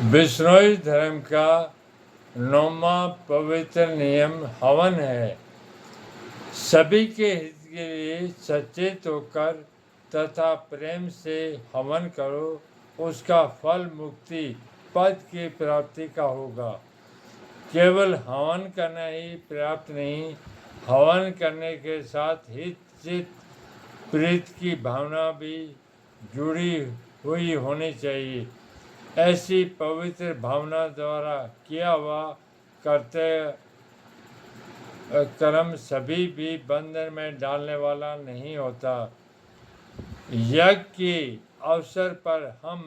बिश्नोई धर्म का 9वां पवित्र नियम हवन है। सभी के हित के लिए सचेत होकर तथा प्रेम से हवन करो, उसका फल मुक्ति पद की प्राप्ति का होगा। केवल हवन करना ही पर्याप्त नहीं, हवन करने के साथ हित चित प्रीत की भावना भी जुड़ी हुई होनी चाहिए। ऐसी पवित्र भावना द्वारा किया हुआ कर्म सभी भी बंधन में डालने वाला नहीं होता। यज्ञ के अवसर पर हम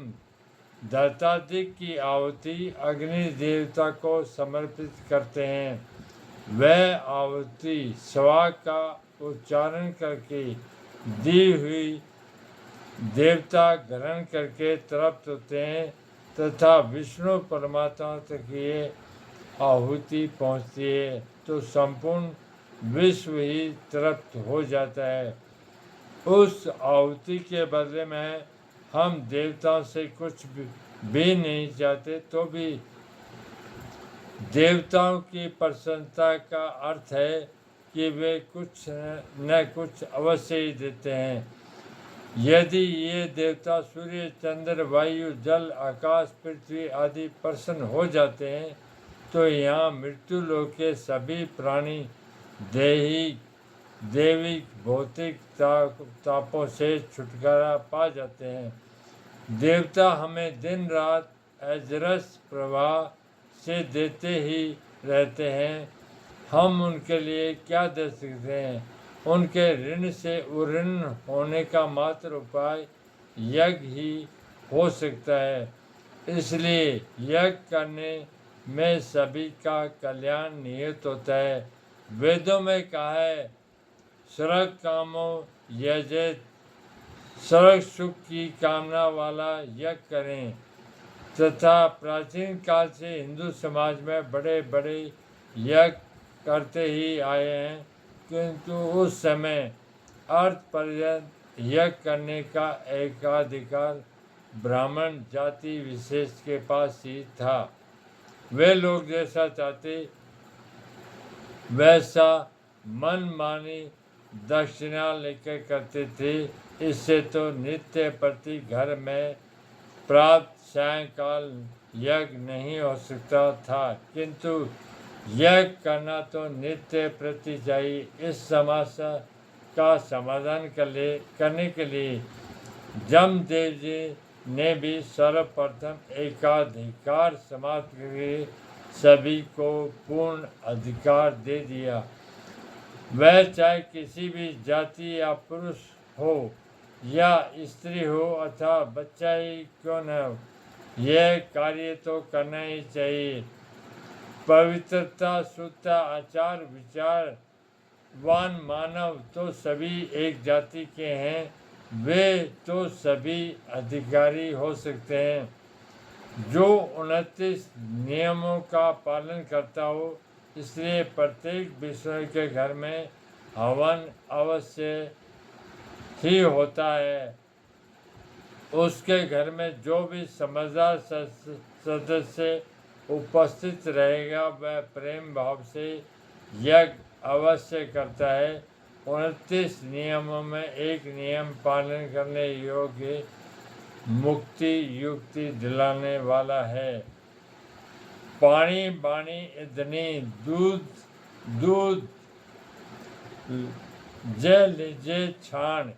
दत्तादिक की आहुति अग्नि देवता को समर्पित करते हैं। वह आहुति स्वा का उच्चारण करके दी हुई देवता ग्रहण करके तृप्त होते हैं तथा विष्णु परमात्मा तक ये आहुति पहुँचती है तो संपूर्ण विश्व ही तृप्त हो जाता है। उस आहुति के बदले में हम देवताओं से कुछ भी नहीं चाहते तो भी देवताओं की प्रसन्नता का अर्थ है कि वे कुछ न कुछ अवश्य ही देते हैं। यदि ये देवता सूर्य चंद्र वायु जल आकाश पृथ्वी आदि प्रसन्न हो जाते हैं तो यहाँ मृत्यु लोक के सभी प्राणी दैविक भौतिक तापों से छुटकारा पा जाते हैं। देवता हमें दिन रात अजरस प्रवाह से देते ही रहते हैं। हम उनके लिए क्या दे सकते हैं? उनके ऋण से उऋण होने का मात्र उपाय यज्ञ ही हो सकता है। इसलिए यज्ञ करने में सभी का कल्याण निहित होता है। वेदों में कहा है, स्वर्ग कामो यजेत, स्वर्ग सुख की कामना वाला यज्ञ करें। तथा प्राचीन काल से हिंदू समाज में बड़े बड़े यज्ञ करते ही आए हैं, किंतु उस समय अर्थ पर्यंत यज्ञ करने का एकाधिकार ब्राह्मण जाति विशेष के पास ही था। वे लोग जैसा चाहते वैसा मनमानी दक्षिणा लेकर करते थे। इससे तो नित्य प्रति घर में प्राप्त सायंकाल यज्ञ नहीं हो सकता था, किंतु यज्ञ करना तो नित्य प्रति चाहिए। इस समस्या का समाधान करने के लिए जमदेव जी ने भी सर्वप्रथम एकाधिकार समाप्त करके सभी को पूर्ण अधिकार दे दिया। वह चाहे किसी भी जाति या पुरुष हो या स्त्री हो अथवा बच्चा ही क्यों न हो, यह कार्य तो करना ही चाहिए। पवित्रता शुद्धता आचार विचारवान मानव तो सभी एक जाति के हैं, वे तो सभी अधिकारी हो सकते हैं। जो 29 नियमों का पालन करता हो, इसलिए प्रत्येक विष्णु के घर में हवन अवश्य ही होता है। उसके घर में जो भी समझदार सदस्य उपस्थित रहेगा वह प्रेम भाव से यज्ञ अवश्य करता है। 29 नियमों में एक नियम पालन करने योग्य मुक्ति युक्ति दिलाने वाला है। पानी बाणी इतनी दूध जल लीजे छान,